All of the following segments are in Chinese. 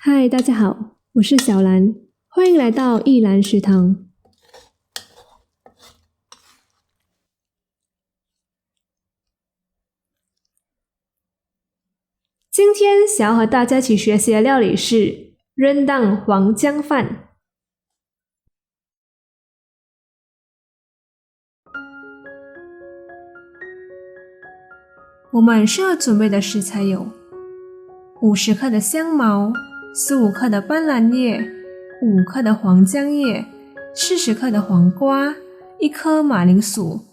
嗨，大家好，我是小兰，欢迎来到一兰食堂。今天想要和大家一起学习的料理是rendang黄姜饭。我们需要准备的食材有50克的香茅、15克的斑斓叶、5克的黄姜叶、40克的黄瓜、1颗马铃薯、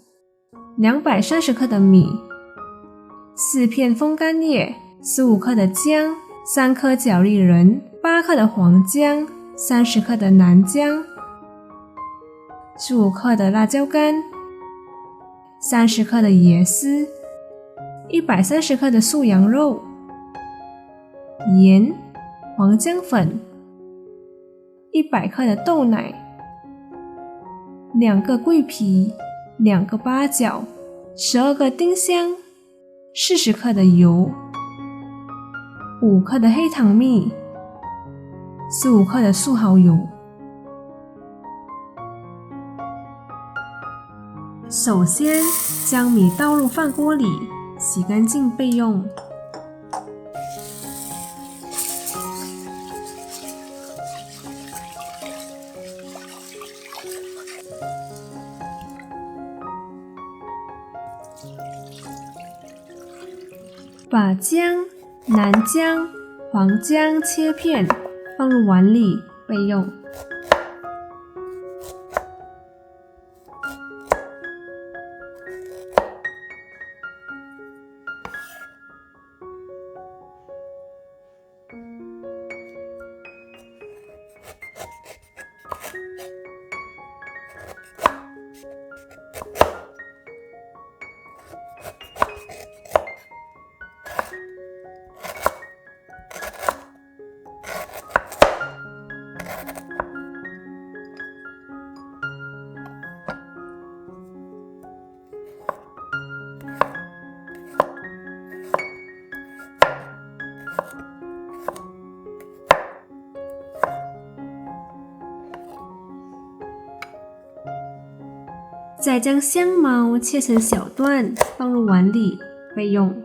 230克的米、4片风干叶、15克的姜、3颗角苕仁、8克的黄姜、30克的南姜、15克的辣椒干、30克的椰丝、130克的素羊肉、盐、黄姜粉、100克的豆奶、2个桂皮、2个八角、12个丁香、40克的油、5克的黑糖蜜、15克的素蚝油。首先将米倒入饭锅里，洗干净备用。把姜、南姜、黄姜切片放入碗里备用。再将香茅切成小段放入碗里备用。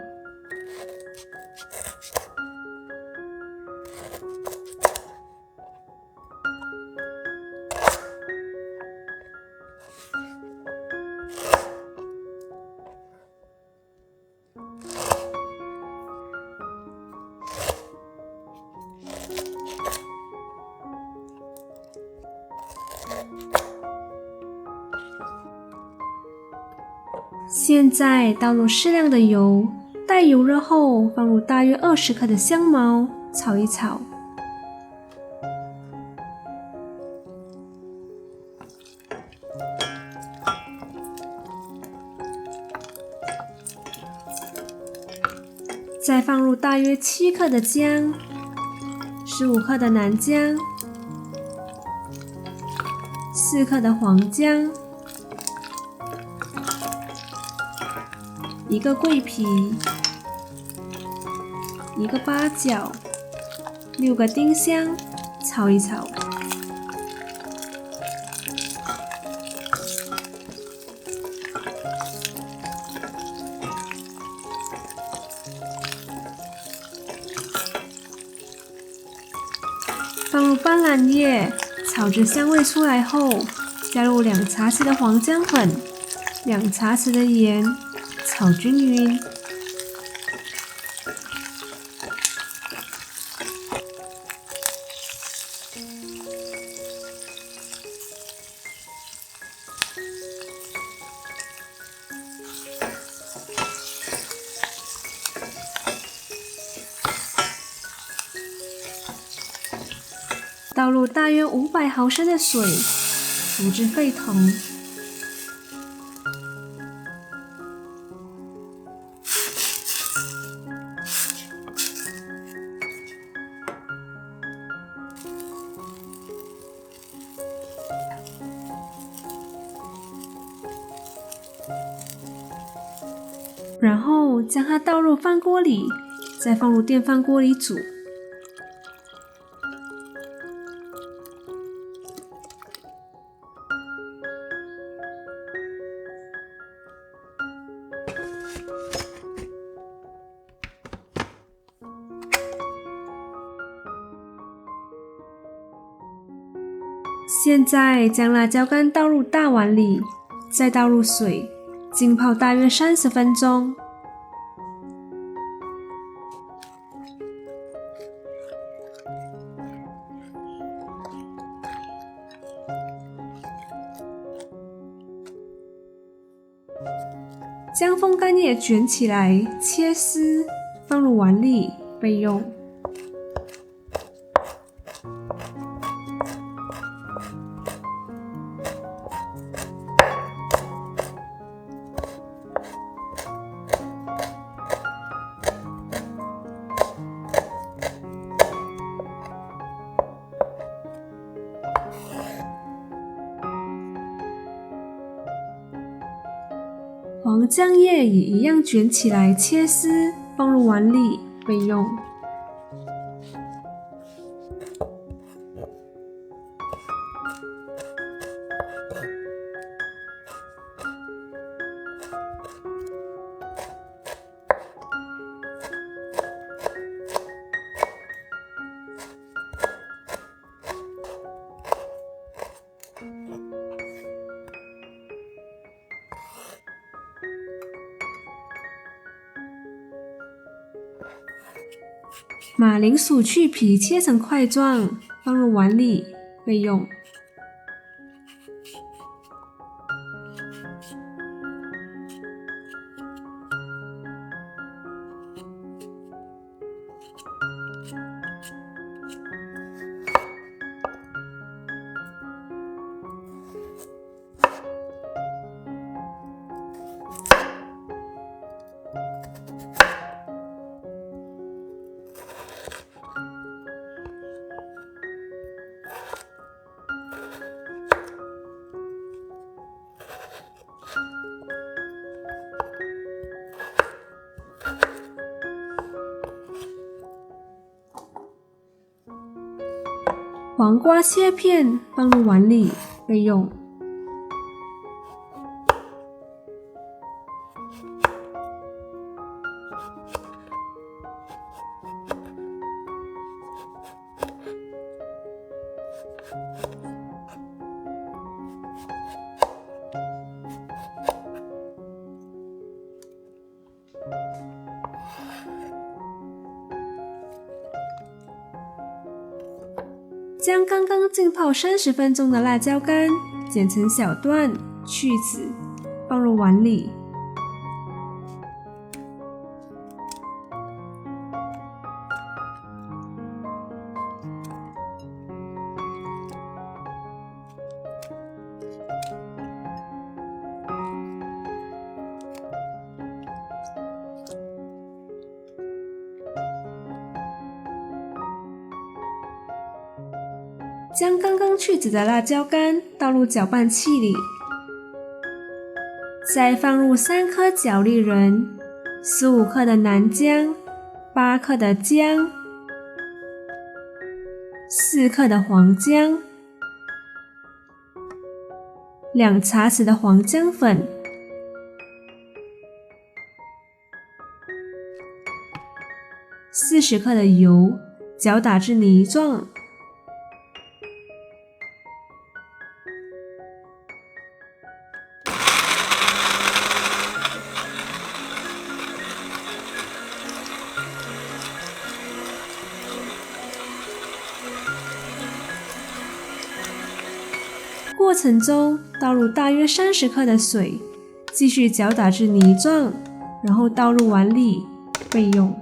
现在倒入适量的油，待油热后放入大约20克的香茅，炒一炒。再放入大约7克的姜、15克的南姜、4克的黄姜、1个桂皮、1个八角、6个丁香，炒一炒。放入斑斓叶，炒至香味出来后，加入2茶匙的黄姜粉、2茶匙的盐，炒均匀。倒入大约500毫升的水，煮至沸腾。然后将它倒入饭锅里，再放入电饭锅里煮。现在将辣椒干倒入大碗里，再倒入水，浸泡大约30分钟。将风干叶卷起来，切丝，放入碗里备用。黄姜叶也一样卷起来切丝，放入碗里备用。马铃薯去皮切成块状，放入碗里备用。黄瓜切片，放入碗里备用。将刚刚浸泡30分钟的辣椒干剪成小段，去籽，放入碗里。将刚刚去籽的辣椒干倒入搅拌器里，再放入3颗角蒞仁、15克的南姜、8克的姜、4克的黄姜、2茶匙的黄姜粉、40克的油，搅打至泥状。过程中倒入大约30克的水，继续搅打至泥状，然后倒入碗里备用。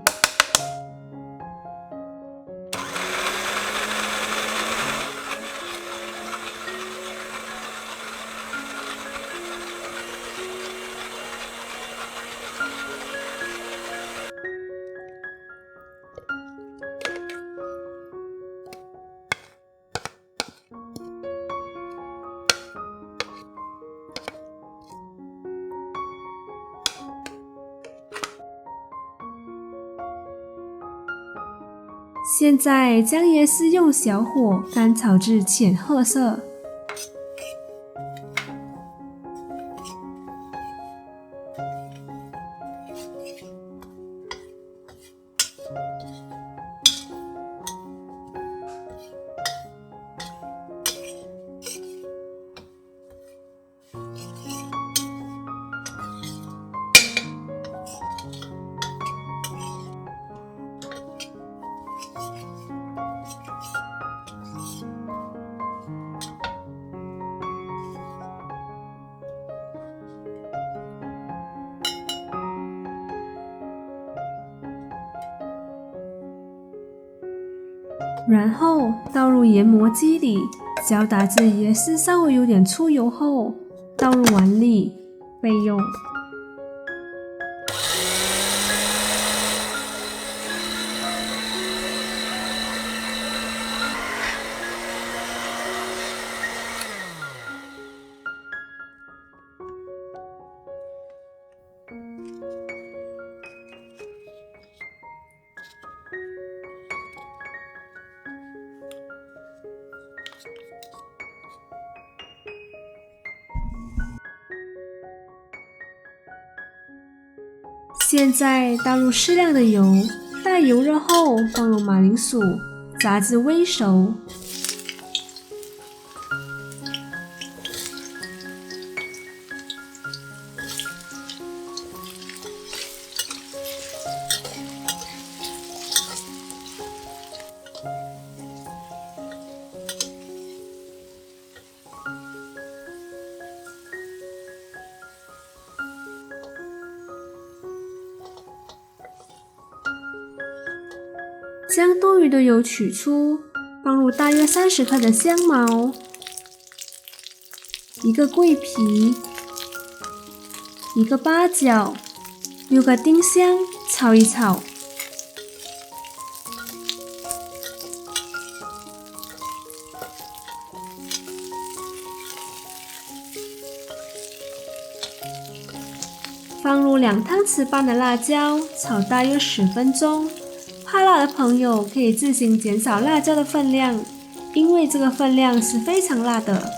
现在将椰丝用小火干炒至浅褐色。然后倒入研磨机里，搅打至椰丝稍微有点出油后，倒入碗里备用。现在倒入适量的油，待油热后放入马铃薯，炸至微熟。将多余的油取出，放入大约30克的香茅，一个桂皮，一个八角，6个丁香，炒一炒。放入2汤匙半的辣椒，炒大约10分钟。怕辣的朋友可以自行减少辣椒的分量，因为这个分量是非常辣的。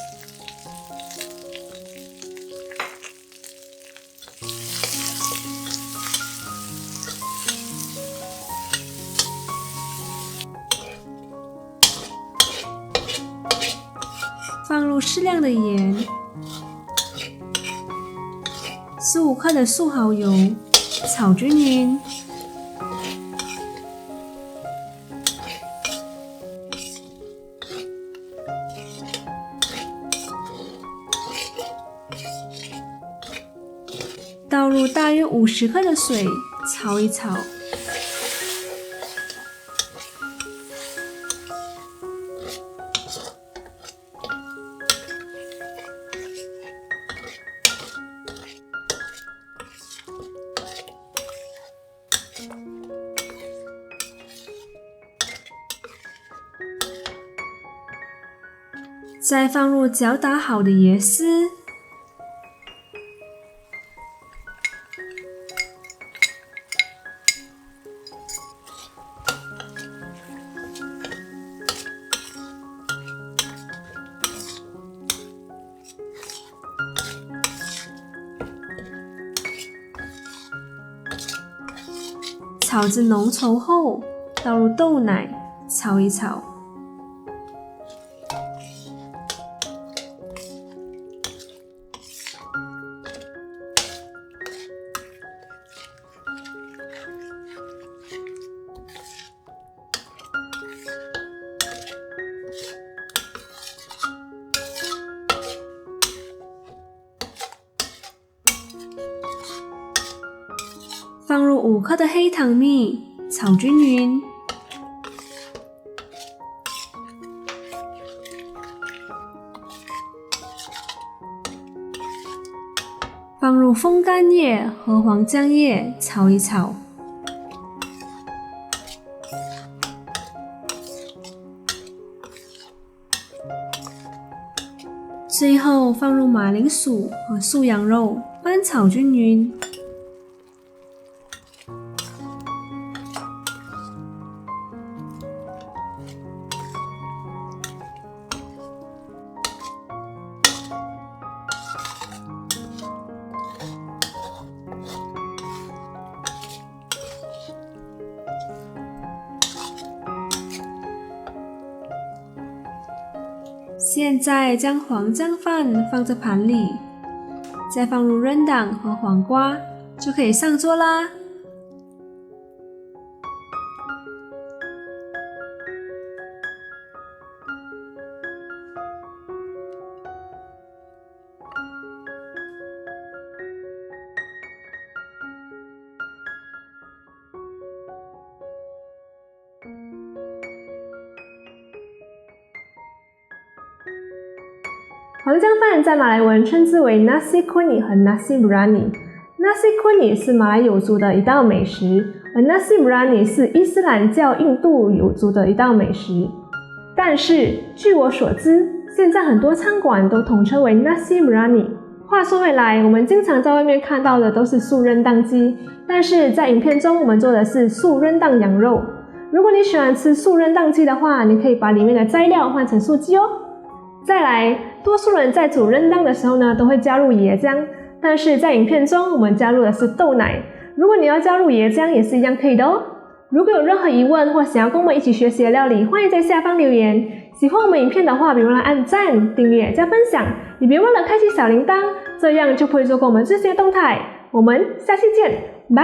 放入适量的盐，15克的素蚝油，炒均匀。倒入大约50克的水，炒一炒。再放入搅打好的椰丝。炒至浓稠后，倒入豆奶，炒一炒。放入5克的黑糖蜜，炒均匀。放入风干叶和黄姜叶，炒一炒。最后放入马铃薯和素羊肉，翻炒均匀。现在将黄姜饭放在盘里，再放入润蛋和黄瓜，就可以上桌啦。黄姜饭在马来文称之为 nasi kuning 和 nasi biryani。nasi kuning 是马来有族的一道美食，而 nasi biryani 是伊斯兰教印度有族的一道美食。但是据我所知，现在很多餐馆都统称为 nasi biryani。话说回来，我们经常在外面看到的都是素润档鸡，但是在影片中我们做的是素润档羊肉。如果你喜欢吃素润档鸡的话，你可以把里面的材料换成素鸡哦。再来，多数人在煮润档的时候呢，都会加入椰浆，但是在影片中我们加入的是豆奶。如果你要加入椰浆也是一样可以的哦。如果有任何疑问或想要跟我们一起学习的料理，欢迎在下方留言。喜欢我们影片的话，别忘了按赞、订阅、加分享，也别忘了开启小铃铛，这样就不会错过我们最新的动态。我们下期见，拜。